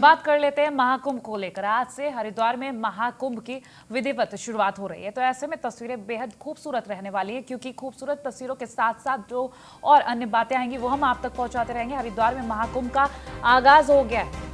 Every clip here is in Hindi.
बात कर लेते हैं महाकुंभ को लेकर। आज से हरिद्वार में महाकुंभ की विधिवत शुरुआत हो रही है, तो ऐसे में तस्वीरें बेहद खूबसूरत रहने वाली है, क्योंकि खूबसूरत तस्वीरों के साथ साथ जो और अन्य बातें आएंगी वो हम आप तक पहुंचाते रहेंगे। हरिद्वार में महाकुंभ का आगाज हो गया है।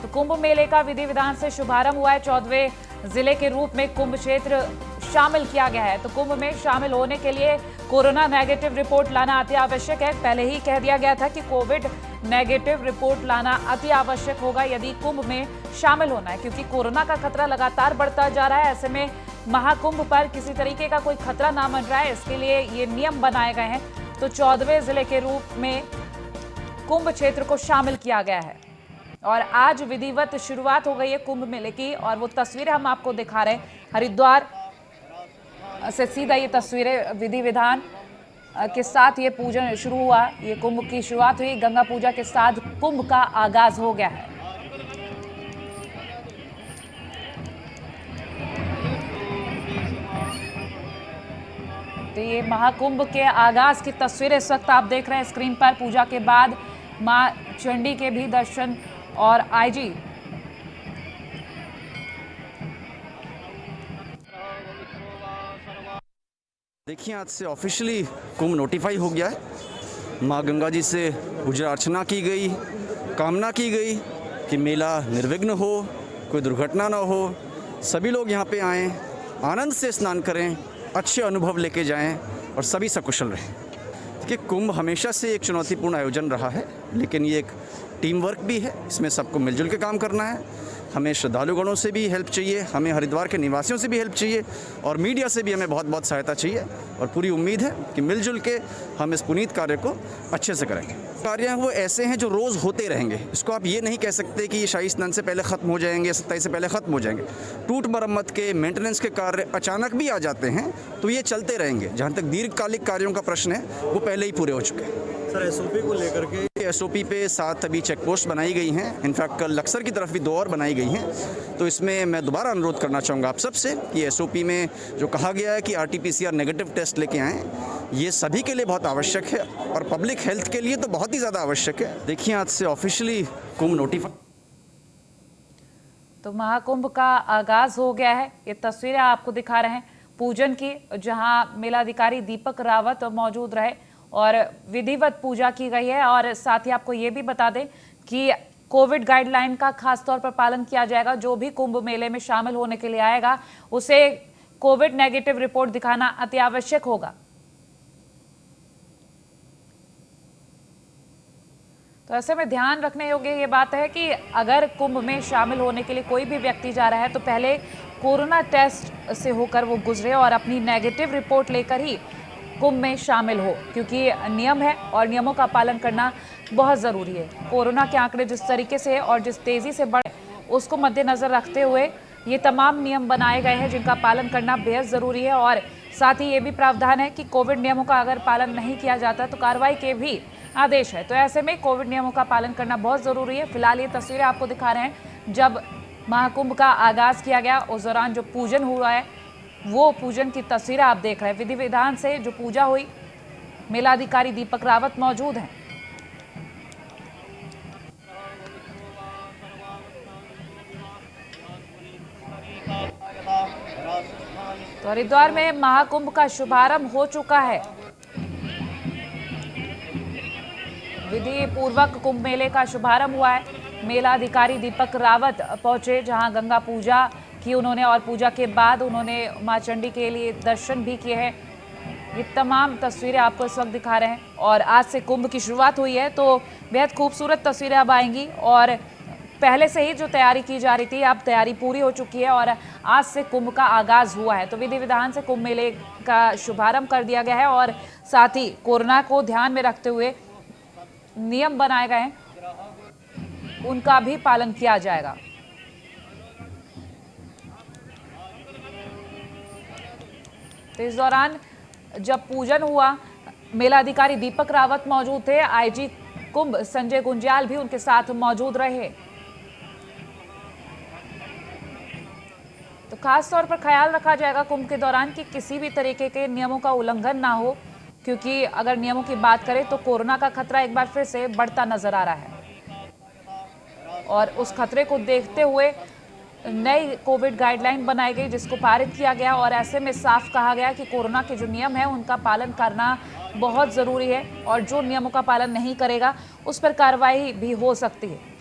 तो कुंभ मेले का विधि विधान से शुभारंभ हुआ है। 14वें जिले के रूप में कुंभ क्षेत्र शामिल किया गया है। तो कुंभ में शामिल होने के लिए कोरोना नेगेटिव रिपोर्ट लाना अति आवश्यक है। पहले ही कह दिया गया था कि कोविड नेगेटिव रिपोर्ट लाना अति आवश्यक होगा यदि कुंभ में शामिल होना है, क्योंकि कोरोना का खतरा लगातार बढ़ता जा रहा है। ऐसे में महाकुंभ पर किसी तरीके का कोई खतरा ना बन रहा है, इसके लिए ये नियम बनाए गए हैं। तो 14वें जिले के रूप में कुंभ क्षेत्र को शामिल किया गया है और आज विधिवत शुरुआत हो गई है कुंभ मेले की, और वो तस्वीरें हम आपको दिखा रहे हैं। हरिद्वार से सीधा ये तस्वीरें विधि विधान के साथ ये पूजन शुरू हुआ। ये कुंभ की शुरुआत हुई, गंगा पूजा के साथ कुंभ का आगाज हो गया है। तो ये महाकुंभ के आगाज की तस्वीरें इस वक्त आप देख रहे हैं स्क्रीन पर। पूजा के बाद मां चंडी के भी दर्शन और आईजी देखिए, आज से ऑफिशियली कुंभ नोटिफाई हो गया है। माँ गंगा जी से पूजा अर्चना की गई, कामना की गई कि मेला निर्विघ्न हो, कोई दुर्घटना ना हो, सभी लोग यहाँ पे आएँ, आनंद से स्नान करें, अच्छे अनुभव लेके जाएं और सभी सकुशल रहें। कि कुंभ हमेशा से एक चुनौतीपूर्ण आयोजन रहा है, लेकिन ये एक टीम वर्क भी है। इसमें सबको मिलजुल के काम करना है। हमें श्रद्धालुगणों से भी हेल्प चाहिए, हमें हरिद्वार के निवासियों से भी हेल्प चाहिए और मीडिया से भी हमें बहुत बहुत सहायता चाहिए। और पूरी उम्मीद है कि मिलजुल के हम इस पुनीत कार्य को अच्छे से करेंगे। कार्य हैं वो ऐसे हैं जो रोज़ होते रहेंगे। इसको आप ये नहीं कह सकते कि ये शाही स्नान से पहले ख़त्म हो जाएंगे, 27 से पहले ख़त्म हो जाएंगे। टूट मरम्मत के, मेंटेनेंस के कार्य अचानक भी आ जाते हैं तो ये चलते रहेंगे। जहाँ तक दीर्घकालिक कार्यों का प्रश्न है वो पहले ही पूरे हो चुके हैं। सर, एसओपी को लेकर के एसओपी पे 7 अभी चेक पोस्ट बनाई गई हैं। इनफैक्ट कल लक्सर की तरफ भी 2 और बनाई गई हैं। तो इसमें मैं दोबारा अनुरोध करना चाहूँगा आप सबसे कि एसओपी में जो कहा गया है कि आरटीपीसीआर नेगेटिव टेस्ट लेके आएँ, ये सभी के लिए बहुत आवश्यक है और पब्लिक हेल्थ के लिए तो बहुत ही ज़्यादा आवश्यक है। देखिए, आज से ऑफिशियली कुंभ नोटिफाई। तो महाकुंभ का आगाज हो गया है। ये तस्वीरें आपको दिखा रहे हैं पूजन की, जहां मेलाधिकारी दीपक रावत मौजूद रहे और विधिवत पूजा की गई है। और साथ ही आपको ये भी बता दें कि कोविड गाइडलाइन का खास तौर पर पालन किया जाएगा। जो भी कुंभ मेले में शामिल होने के लिए आएगा उसे कोविड नेगेटिव रिपोर्ट दिखाना अति आवश्यक होगा। तो ऐसे में ध्यान रखने योग्य ये बात है कि अगर कुंभ में शामिल होने के लिए कोई भी व्यक्ति जा रहा है तो पहले कोरोना टेस्ट से होकर वो गुजरे और अपनी नेगेटिव रिपोर्ट लेकर ही कुंभ में शामिल हो, क्योंकि नियम है और नियमों का पालन करना बहुत ज़रूरी है। कोरोना के आंकड़े जिस तरीके से और जिस तेज़ी से बढ़े उसको मद्देनज़र रखते हुए ये तमाम नियम बनाए गए हैं जिनका पालन करना बेहद ज़रूरी है। और साथ ही ये भी प्रावधान है कि कोविड नियमों का अगर पालन नहीं किया जाता तो कार्रवाई के भी आदेश है। तो ऐसे में कोविड नियमों का पालन करना बहुत ज़रूरी है। फिलहाल ये तस्वीरें आपको दिखा रहे हैं जब महाकुंभ का आगाज़ किया गया, उस दौरान जो पूजन हुआ है वो पूजन की तस्वीरें आप देख रहे हैं। विधि विधान से जो पूजा हुई, मेलाधिकारी दीपक रावत मौजूद हैं। तो हरिद्वार में महाकुंभ का शुभारंभ हो चुका है। विधि पूर्वक कुंभ मेले का शुभारंभ हुआ है। मेलाधिकारी दीपक रावत पहुंचे जहां गंगा पूजा की उन्होंने और पूजा के बाद उन्होंने मां चंडी के लिए दर्शन भी किए हैं। ये तमाम तस्वीरें आपको इस वक्त दिखा रहे हैं और आज से कुंभ की शुरुआत हुई है तो बेहद खूबसूरत तस्वीरें अब आएंगी। और पहले से ही जो तैयारी की जा रही थी अब तैयारी पूरी हो चुकी है और आज से कुंभ का आगाज हुआ है। तो विधि विधान से कुंभ मेले का शुभारंभ कर दिया गया है और साथ ही कोरोना को ध्यान में रखते हुए नियम बनाए गए हैं, उनका भी पालन किया जाएगा। तो इस दौरान जब पूजन हुआ, मेलाधिकारी दीपक रावत मौजूद थे, आईजी कुंभ संजय गुंजियाल भी उनके साथ मौजूद रहे। तो खास तौर पर ख्याल रखा जाएगा कुंभ के दौरान कि किसी भी तरीके के नियमों का उल्लंघन ना हो, क्योंकि अगर नियमों की बात करें तो कोरोना का खतरा एक बार फिर से बढ़ता नजर आ रहा है और उस खतरे को देखते हुए नई कोविड गाइडलाइन बनाई गई जिसको पारित किया गया और ऐसे में साफ कहा गया कि कोरोना के जो नियम है उनका पालन करना बहुत ज़रूरी है और जो नियमों का पालन नहीं करेगा उस पर कार्रवाई भी हो सकती है।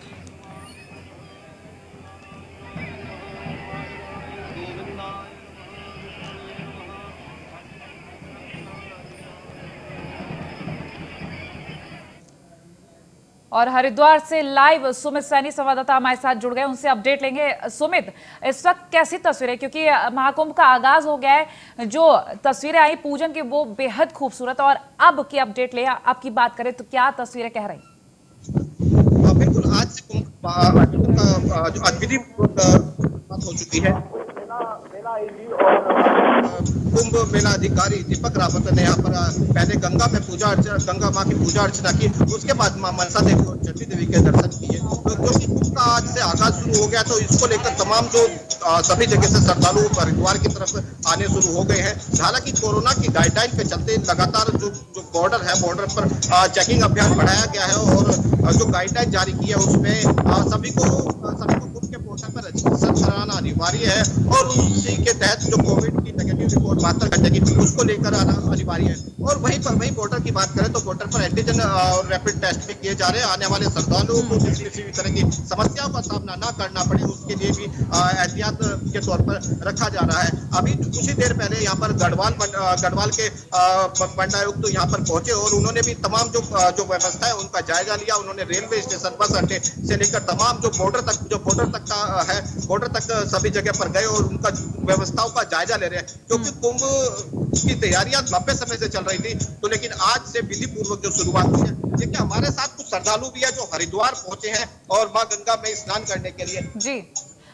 और हरिद्वार से लाइव सुमित सैनी संवाददाता हमारे साथ जुड़ गए, उनसे अपडेट लेंगे। सुमित, इस वक्त कैसी तस्वीरें, क्योंकि महाकुंभ का आगाज हो गया है, जो तस्वीरें आई पूजन की वो बेहद खूबसूरत, और अब की अपडेट ले आपकी बात करें तो क्या तस्वीरें कह रही? बिल्कुल, आज से कुंभ का जो आज विधि हो चुकी है। कुंभ मेला अधिकारी दीपक रावत ने यहाँ पर पहले गंगा माँ की पूजा अर्चना की, उसके बाद माँ मनसा देवी और चंडी देवी के दर्शन किए। तो क्योंकि कुंभ का आज से आगाज शुरू हो गया तो इसको लेकर तमाम जो सभी जगह से श्रद्धालु हरिद्वार की तरफ आने शुरू हो गए हैं। हालांकि कोरोना की गाइडलाइन के चलते लगातार जो बॉर्डर है, बॉर्डर पर चेकिंग अभियान बढ़ाया गया है और जो गाइडलाइन जारी की है उसमें सभी को कुंभ के पोर्टल पर रजिस्ट्रेशन कराना अनिवार्य है और उसी के तहत जो कोविड की नेगेटिव रिपोर्ट 72 घंटे की उसको लेकर आना अनिवार्य है। और वहीं बॉर्डर की बात करें तो बॉर्डर पर एंटीजन और रैपिड टेस्ट भी किए जा रहे हैं। आने वाले श्रद्धालुओं को किसी भी तरह की समस्याओं का सामना न करना पड़े उसके लिए भी एहतियात के तौर पर रखा जा रहा है। अभी कुछ ही देर पहले यहाँ पर गढ़वाल के मंडलायुक्त यहाँ पर पहुंचे और उन्होंने भी तमाम जो व्यवस्था है उनका जायजा लिया। उन्होंने रेलवे स्टेशन, बस अड्डे से लेकर तमाम जो बॉर्डर तक का है, बॉर्डर तक सभी जगह पर गए और उनका व्यवस्थाओं का जायजा ले रहे हैं। क्योंकि कुंभ की तैयारियां लंबे समय से चल रही थी, तो लेकिन आज से विधि पूर्वक जो शुरुआत हुई है। देखिए, हमारे साथ कुछ श्रद्धालु भी है जो हरिद्वार पहुंचे हैं और मां गंगा में स्नान करने के लिए। जी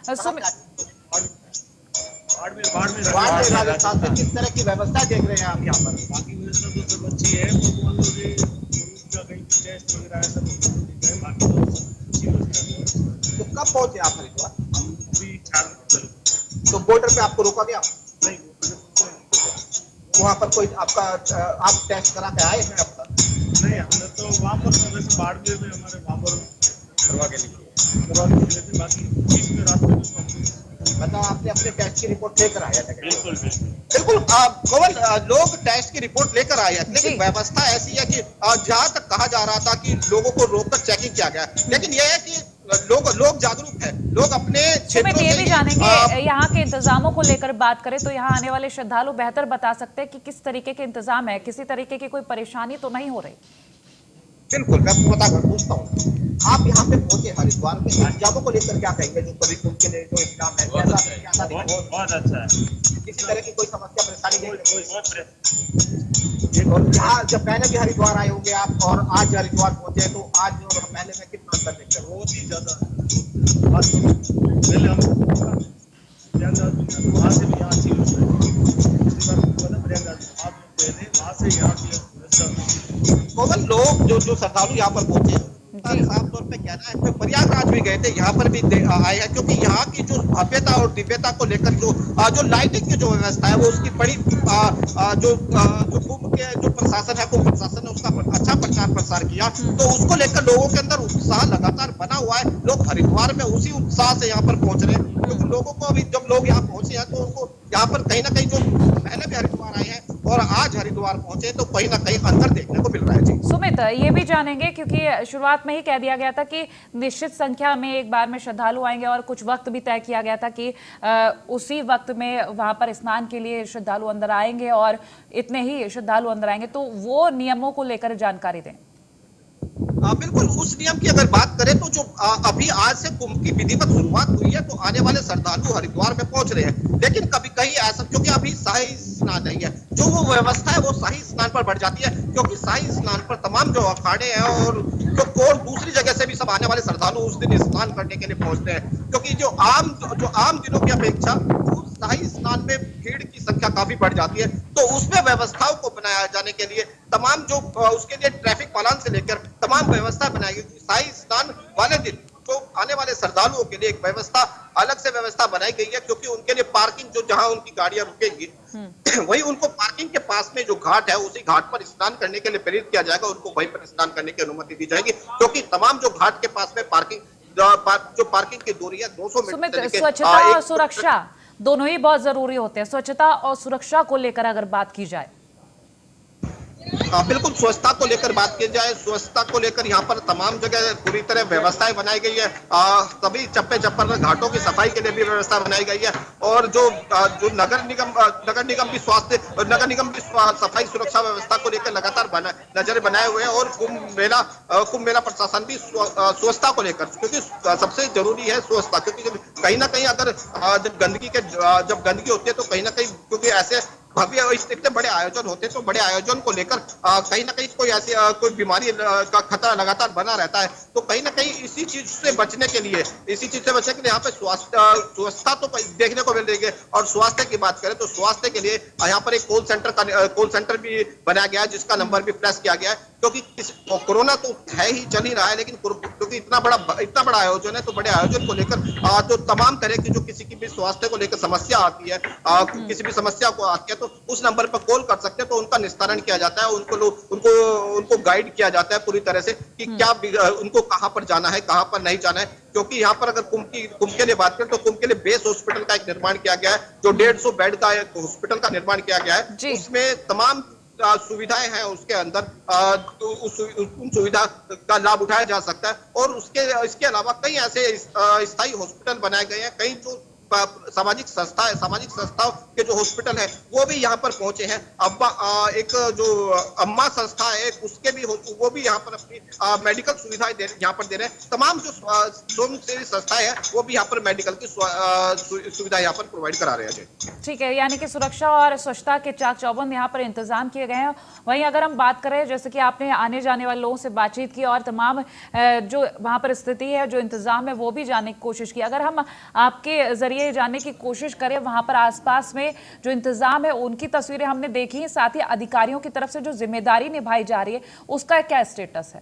राजस्थान में किस तरह की व्यवस्था देख रहे हैं आप यहाँ पर? बाकी व्यवस्था तो सब अच्छी है, तो मान लो कहीं टेस्ट वगैरह है सब बाकी तो कब पहुंचे आप हरिद्वार? हम अभी 4 तो बॉर्डर पे आपको रोका गया? नहीं, वहाँ पर कोई आप टेस्ट करा के आए हैं अब तक? नहीं, हमने तो वहाँ पर वैसे बाड़मेर में हमारे वहाँ पर करवा के लिए थे, बाकी बीच में रात में मतलब आपने अपने टेस्ट की रिपोर्ट लेकर आया था? बिल्कुल कौन लोग टेस्ट की रिपोर्ट लेकर आए हैं, लेकिन व्यवस्था ऐसी है कि जहाँ तक कहा जा रहा था कि लोगों को रोककर चेकिंग किया गया, लेकिन यह है कि लोग जागरूक हैं, लोग अपने क्षेत्रों में ये भी जानेंगे यहाँ के इंतजामों को लेकर बात करें तो यहाँ आने वाले श्रद्धालु बेहतर बता सकते हैं कि किस तरीके के इंतजाम है, किसी तरीके की कोई परेशानी तो नहीं हो रही? बिल्कुल, मैं पूछता हूँ, आप यहाँ पे पहुंचे हरिद्वार के इंतजामों को लेकर क्या कहेंगे? जो सभी कुंभ के लिए जो इंतजाम है बहुत अच्छा है, किसी तरह की कोई समस्या परेशानी नहीं? और यहाँ जब पहले भी हरिद्वार आए होंगे आप और आज हरिद्वार पहुंचे तो आज और पहले में कितना अंतर देखते हैं? बहुत ही ज्यादा। पहले हम वहाँ से भी यहाँ अच्छी वहाँ से यहाँ केवल लोग जो श्रद्धालु यहाँ पर पहुंचे साफ तौर पे कहना है तो प्रयागराज भी गए थे, यहाँ पर भी आए हैं, क्योंकि यहाँ की जो भव्यता और दिव्यता को लेकर जो लाइटिंग की जो व्यवस्था है वो उसकी बड़ी जो कुंभ के जो प्रशासन है, कुंभ प्रशासन ने उसका अच्छा प्रचार प्रसार किया, तो उसको लेकर लोगों के अंदर उत्साह लगातार बना हुआ है। लोग हरिद्वार में उसी उत्साह से यहाँ पर पहुंच रहे हैं, क्योंकि लोगों को अभी जब लोग यहाँ पहुंचे हैं तो उनको यहाँ पर कहीं ना कहीं जो पहले भी हरिद्वार आए हैं और आज हरिद्वार पहुंचे तो कहीं ना कहीं अंतर देखने को मिल रहा है। जी सुमित, ये भी जानेंगे क्योंकि शुरुआत में ही कह दिया गया था कि निश्चित संख्या में एक बार में श्रद्धालु आएंगे और कुछ वक्त भी तय किया गया था कि उसी वक्त में वहां पर स्नान के लिए श्रद्धालु अंदर आएंगे और इतने ही श्रद्धालु अंदर आएंगे, तो वो नियमों को लेकर जानकारी दें। बिल्कुल, उस नियम की अगर बात करें तो जो अभी आज से कुंभ की विधिवत शुरुआत हुई है तो आने वाले श्रद्धालु हरिद्वार में पहुंच रहे हैं, लेकिन कभी कहीं ऐसा, क्योंकि अभी शाही स्नान नहीं है, जो वो व्यवस्था है वो शाही स्नान पर बढ़ जाती है, क्योंकि शाही स्नान पर तमाम जो अखाड़े हैं और जो दूसरी जगह से भी सब आने वाले श्रद्धालु उस दिन स्नान करने के लिए पहुंचते हैं, क्योंकि जो आम दिनों की अपेक्षा शाही स्नान में भीड़ की संख्या काफी बढ़ जाती है, तो उसमें व्यवस्थाओं को बनाया जाने के लिए तमाम जो उसके लिए ट्रैफिक पालन से लेकर तमाम व्यवस्था बनाई गई। शाही स्नान वाले दिन तो आने वाले श्रद्धालुओं के लिए एक व्यवस्था अलग से व्यवस्था बनाई गई है, क्योंकि उनके लिए पार्किंग जो जहां उनकी गाड़ियां रुकेंगी वही उनको पार्किंग के पास में जो घाट है उसी घाट पर स्नान करने के लिए प्रेरित किया जाएगा, उनको वहीं पर स्नान करने की अनुमति दी जाएगी, क्योंकि तमाम जो घाट के पास में पार्किंग जो पार्किंग की दूरी है 200 मीटर से लेकर स्वच्छता और सुरक्षा दोनों ही बहुत जरूरी होते हैं। स्वच्छता और सुरक्षा को लेकर अगर बात की जाए, बिल्कुल स्वच्छता को लेकर बात की जाए, स्वच्छता को लेकर यहाँ पर तमाम जगह पूरी तरह व्यवस्थाएं बनाई गई है। सभी चप्पे चप्पर घाटों की सफाई के लिए भी व्यवस्था बनाई गई है, और जो नगर निगम भी सफाई सुरक्षा व्यवस्था को लेकर लगातार नजर बनाए हुए हैं, और कुंभ मेला प्रशासन भी स्वच्छता को लेकर, क्योंकि सबसे जरूरी है स्वच्छता, क्योंकि कहीं ना कहीं अगर जब गंदगी होती है तो कहीं ना कहीं, क्योंकि ऐसे भव्य इतने बड़े आयोजन होते हैं तो बड़े आयोजन को लेकर कहीं ना कहीं कोई बीमारी का खतरा लगातार बना रहता है, तो कहीं ना कहीं इसी चीज से बचने के लिए यहाँ पे स्वच्छता तो देखने को मिल रही है। और स्वास्थ्य की बात करें तो स्वास्थ्य के लिए यहाँ पर एक कॉल सेंटर भी बनाया गया है, जिसका नंबर भी प्रेस किया गया है, क्योंकि कोरोना तो है ही, चल ही रहा है, लेकिन क्योंकि इतना बड़ा आयोजन है, तो बड़े आयोजन को लेकर तो तमाम तरह की जो किसी की भी स्वास्थ्य को लेकर समस्या आती है, किसी भी समस्या को आती है, तो उस नंबर पर कॉल कर सकते हैं, तो उनका निस्तारण किया जाता है, उनको गाइड किया जाता है पूरी तरह से कि क्या उनको कहां पर जाना है, कहां पर नहीं जाना है। क्योंकि यहाँ पर अगर कुंभ के लिए बात करें तो कुंभ के लिए बेस हॉस्पिटल का एक निर्माण किया गया है, जो 150 बेड का एक हॉस्पिटल का निर्माण किया गया है, उसमें तमाम सुविधाएं हैं उसके अंदर, तो उन सुविधा का लाभ उठाया जा सकता है। और इसके अलावा कई ऐसे स्थायी हॉस्पिटल बनाए गए हैं, कई जो सामाजिक संस्थाओं के जो हॉस्पिटल है वो भी यहाँ पर पहुंचे हैं। एक जो अम्मा संस्था है उसके भी वो भी यहाँ पर अपनी मेडिकल सुविधाएं यहाँ पर दे रहे हैं। तमाम जो स्वयंसेवी संस्थाएं हैं वो भी यहाँ पर मेडिकल की सुविधा यहाँ पर प्रोवाइड करा रहे हैं। ठीक है, यानी कि सुरक्षा और स्वच्छता के चाक चौबंद यहाँ पर इंतजाम किए गए हैं। वहीं अगर हम बात करें, जैसे कि आपने आने जाने वाले लोगों से बातचीत की और तमाम जो वहाँ पर स्थिति है, जो इंतजाम है, वो भी जानने की कोशिश की। अगर हम आपके जरिए जानने की कोशिश करें वहां पर आसपास में जो इंतजाम है उनकी तस्वीरें हमने देखी, साथ ही अधिकारियों की तरफ से जो जिम्मेदारी निभाई जा रही है उसका क्या स्टेटस है?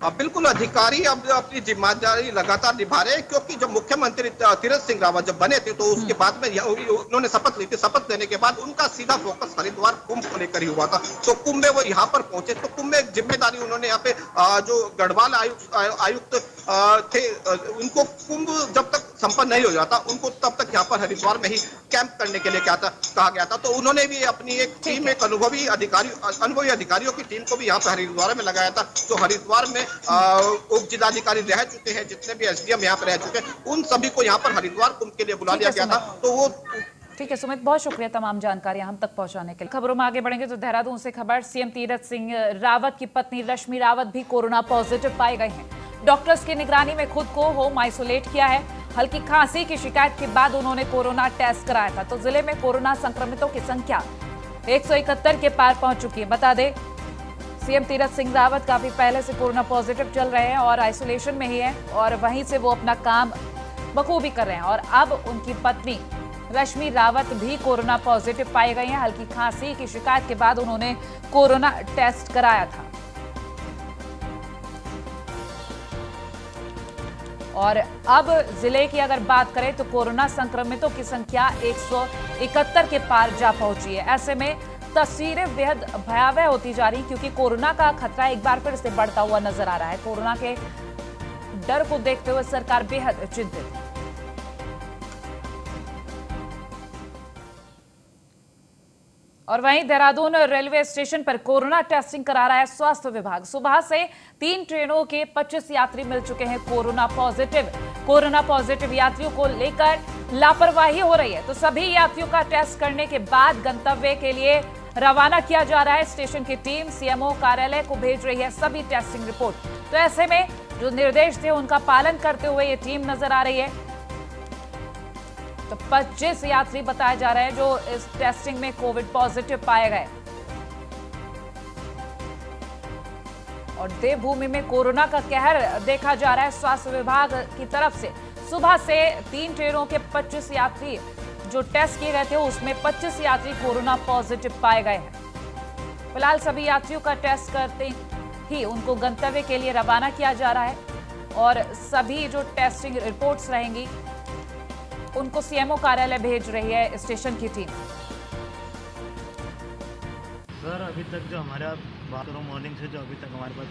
बिल्कुल, अधिकारी अब अपनी जिम्मेदारी लगातार निभा रहे हैं, क्योंकि जब मुख्यमंत्री तीरथ सिंह रावत जब बने थे तो उसके बाद में उन्होंने शपथ ली थी। शपथ लेने के बाद उनका सीधा फोकस हरिद्वार कुंभ को लेकर ही हुआ था। तो कुंभ में वो यहाँ पर पहुंचे, तो कुंभ में एक जिम्मेदारी उन्होंने यहाँ पे जो गढ़वाल आयुक्त थे, उनको कुंभ जब तक संपन्न नहीं हो जाता उनको तब तक यहाँ पर हरिद्वार में ही कैंप करने के लिए कहा गया था। तो उन्होंने भी अपनी एक टीम, एक अनुभवी अधिकारियों की टीम को भी यहाँ पे हरिद्वार में लगाया था। जो हरिद्वार में उप जिलाधिकारी रह चुके हैं, जितने भी एसडीएम यहाँ पर रह चुके हैं, उन सभी को यहाँ पर हरिद्वार कुंभ के लिए बुला लिया गया था। तो वो ठीक है सुमित, बहुत शुक्रिया तमाम जानकारियां हम तक पहुंचाने के लिए। खबरों में आगे बढ़ेंगे तो देहरादून से खबर, सीएम तीरथ सिंह रावत की पत्नी रश्मि रावत भी कोरोना पॉजिटिव पाए गए हैं। डॉक्टर्स की निगरानी में खुद को होम आइसोलेट किया है। हल्की खांसी की शिकायत के बाद उन्होंने कोरोना टेस्ट कराया था। तो जिले में कोरोना संक्रमितों की संख्या 171 के पार पहुंच चुकी है। बता दें, सीएम तीरथ सिंह रावत काफी पहले से कोरोना पॉजिटिव चल रहे हैं और आइसोलेशन में ही है, और वहीं से वो अपना काम बखूबी कर रहे हैं। और अब उनकी पत्नी रश्मि रावत भी कोरोना पॉजिटिव पाई गई हैं। हल्की खांसी की शिकायत के बाद उन्होंने कोरोना टेस्ट कराया था। और अब जिले की अगर बात करें तो कोरोना संक्रमितों की संख्या 171 के पार जा पहुंची है। ऐसे में तस्वीरें बेहद भयावह होती जा रही, क्योंकि कोरोना का खतरा एक बार फिर से बढ़ता हुआ नजर आ रहा है। कोरोना के डर को देखते हुए सरकार बेहद चिंतित है। और वहीं देहरादून रेलवे स्टेशन पर कोरोना टेस्टिंग करा रहा है स्वास्थ्य विभाग। सुबह से 3 ट्रेनों के 25 यात्री मिल चुके हैं कोरोना पॉजिटिव। कोरोना पॉजिटिव यात्रियों को लेकर लापरवाही हो रही है, तो सभी यात्रियों का टेस्ट करने के बाद गंतव्य के लिए रवाना किया जा रहा है। स्टेशन की टीम सीएमओ कार्यालय को भेज रही है सभी टेस्टिंग रिपोर्ट। तो ऐसे में जो निर्देश थे उनका पालन करते हुए ये टीम नजर आ रही है। तो 25 यात्री बताए जा रहे हैं जो इस टेस्टिंग में कोविड पॉजिटिव पाए गए। और देवभूमि में कोरोना का कहर देखा जा रहा है स्वास्थ्य विभाग की तरफ से। सुबह से 3 ट्रेनों के 25 यात्री जो टेस्ट किए गए थे उसमें 25 यात्री कोरोना पॉजिटिव पाए गए हैं। फिलहाल सभी यात्रियों का टेस्ट करते ही उनको गंतव्य के लिए रवाना किया जा रहा है। और सभी जो टेस्टिंग रिपोर्ट्स रहेंगी उनको सीएमओ कार्यालय भेज रही है स्टेशन की टीम। सर अभी तक जो हमारे बात करो मॉर्निंग से जो अभी तक हमारे पास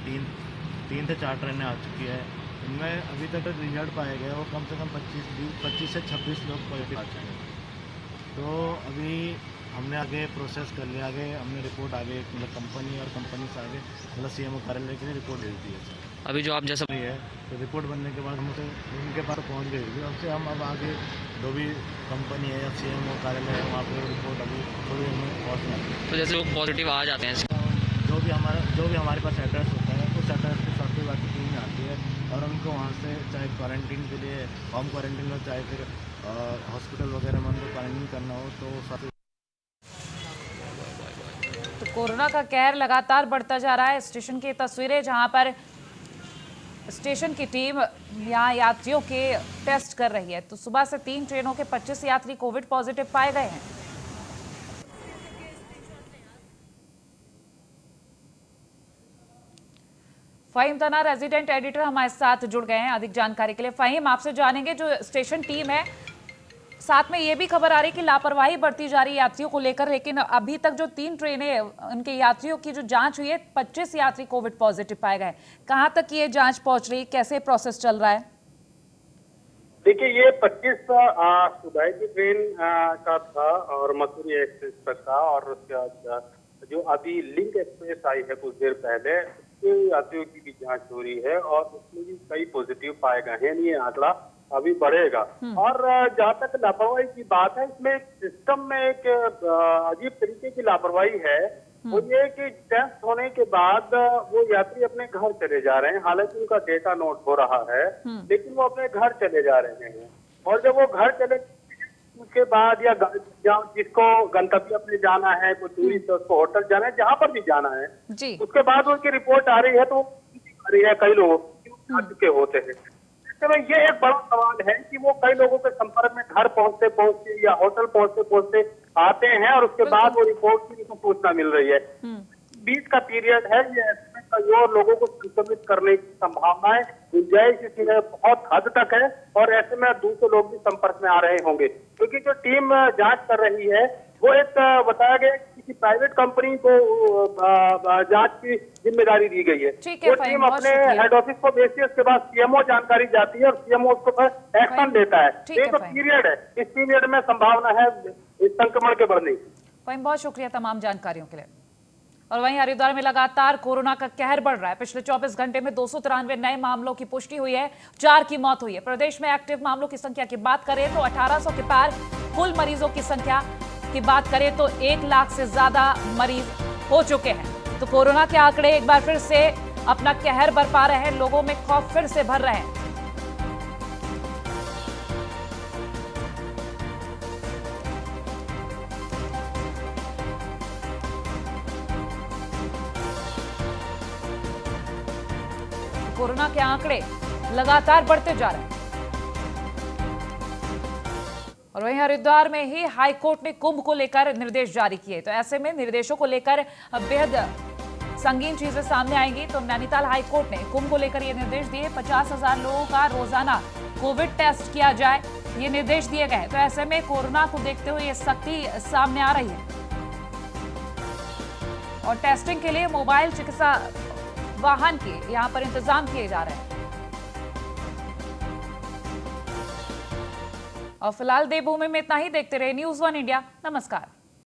तीन से 4 ट्रेनें आ चुकी है, इनमें अभी तक रिजल्ट पाए गए वो कम से कम 25 से 26 लोग पॉजिटिव आ चुके हैं। तो अभी हमने आगे प्रोसेस कर लिया, आगे हमने रिपोर्ट आगे मतलब कंपनी और कंपनी से आगे मतलब सीएमओ कार्यालय के लिए रिपोर्ट भेज दी है सर। अभी जो आप जैसा नहीं है तो रिपोर्ट बनने के बाद हम उनके पास पहुँच गए थे, हमसे हम अब आगे जो भी कंपनी है या सीएमओ कार्यालय है वहाँ पर रिपोर्ट अभी थोड़ी हमें पहुँचना है। तो जैसे लोग पॉजिटिव आ जाते हैं जो भी हमारे पास एड्रेस होता है उस एड्रेस के साथ बाकी टीम आती है और उनको वहाँ से चाहे क्वारंटीन के लिए होम क्वारंटीन हो चाहे फिर हॉस्पिटल वगैरह में उनको क्वारंटीन करना हो तो साथ। तो कोरोना का कहर लगातार बढ़ता जा रहा है। स्टेशन की तस्वीरें जहां पर स्टेशन की टीम यहाँ यात्रियों के टेस्ट कर रही है। तो सुबह से 3 ट्रेनों के 25 यात्री कोविड पॉजिटिव पाए गए हैं। फहीम तना रेजिडेंट एडिटर हमारे साथ जुड़ गए हैं अधिक जानकारी के लिए। फहीम, आपसे जानेंगे जो स्टेशन टीम है, साथ में ये भी खबर आ रही कि लापरवाही बढ़ती जा रही है यात्रियों को लेकर, लेकिन अभी तक जो 3 ट्रेनें उनके यात्रियों की जो जांच हुई है 25 यात्री कोविड पॉजिटिव पाए गए। कहां तक ये जांच पहुंच रही, कैसे प्रोसेस चल रहा है? देखिए ये 25 सुबह की ट्रेन का था और मसूरी एक्सप्रेस तक था और उसके बाद जो अभी लिंक एक्सप्रेस आई है कुछ देर पहले उसके यात्रियों की भी जांच हो रही है और उसमें भी कई पॉजिटिव पाए गए हैं। ये आंकड़ा अभी बढ़ेगा। और जहाँ तक लापरवाही की बात है, इसमें सिस्टम में एक अजीब तरीके की लापरवाही है। वो ये कि टेस्ट होने के बाद वो यात्री अपने घर चले जा रहे हैं, हालांकि उनका डेटा नोट हो रहा है लेकिन वो अपने घर चले जा रहे हैं। और जब वो घर चले उसके बाद या जिसको गंतव्य अपने जाना है, कोई टूरिस्ट उसको होटल जाना है, जहाँ पर भी जाना है जी। उसके बाद उनकी रिपोर्ट आ रही है तो आ रही है कई लोगों आ चुके होते हैं। तो ये एक बड़ा सवाल है कि वो कई लोगों के संपर्क में घर पहुंचते पहुंचते या होटल पहुंचते पहुंचते आते हैं और उसके बाद वो रिपोर्ट की उनको सूचना मिल रही है। बीच का पीरियड है, ये ऐसे कई और लोगों को संक्रमित करने की संभावनाएं गुंजाइश इसमें बहुत हद तक है और ऐसे में दूसरे लोग भी संपर्क में आ रहे होंगे, क्योंकि जो टीम जांच कर रही है वो एक बताया गया किसी प्राइवेट कंपनी को जांच की जिम्मेदारी दी गई है। वो टीम अपने हेड ऑफिस को भेजती है, उसके बाद सीएमओ जानकारी जाती है और सीएमओ उसको फिर एक्शन देता है। ये जो पीरियड है, इस पीरियड में संभावना है इस संक्रमण के बढ़ने की। बहुत शुक्रिया तमाम जानकारियों के लिए। और वहीं हरिद्वार में लगातार कोरोना का कहर बढ़ रहा है। पिछले 24 घंटे में 293 नए मामलों की पुष्टि हुई है, 4 की मौत हुई है। प्रदेश में एक्टिव मामलों की संख्या की बात करें तो 1800 के पार, कुल मरीजों की संख्या की बात करें तो 1 लाख से ज्यादा मरीज हो चुके हैं। तो कोरोना के आंकड़े एक बार फिर से अपना कहर बरपा रहे हैं, लोगों में खौफ फिर से भर रहे हैं। कोरोना के आंकड़े लगातार बढ़ते जा रहे हैं। और वहीं हरिद्वार में ही हाईकोर्ट ने कुंभ को लेकर निर्देश जारी किए। तो ऐसे में निर्देशों को लेकर बेहद संगीन चीजें सामने आएंगी। तो नैनीताल हाईकोर्ट ने कुंभ को लेकर ये निर्देश दिए, 50,000 लोगों का रोजाना कोविड टेस्ट किया जाए, ये निर्देश दिए गए। तो ऐसे में कोरोना को देखते हुए ये सख्ती सामने आ रही है और टेस्टिंग के लिए मोबाइल चिकित्सा वाहन के यहां पर इंतजाम किए जा रहे हैं। और फिलहाल देवभूमि में इतना ही। देखते रहे न्यूज़ 1 इंडिया। नमस्कार।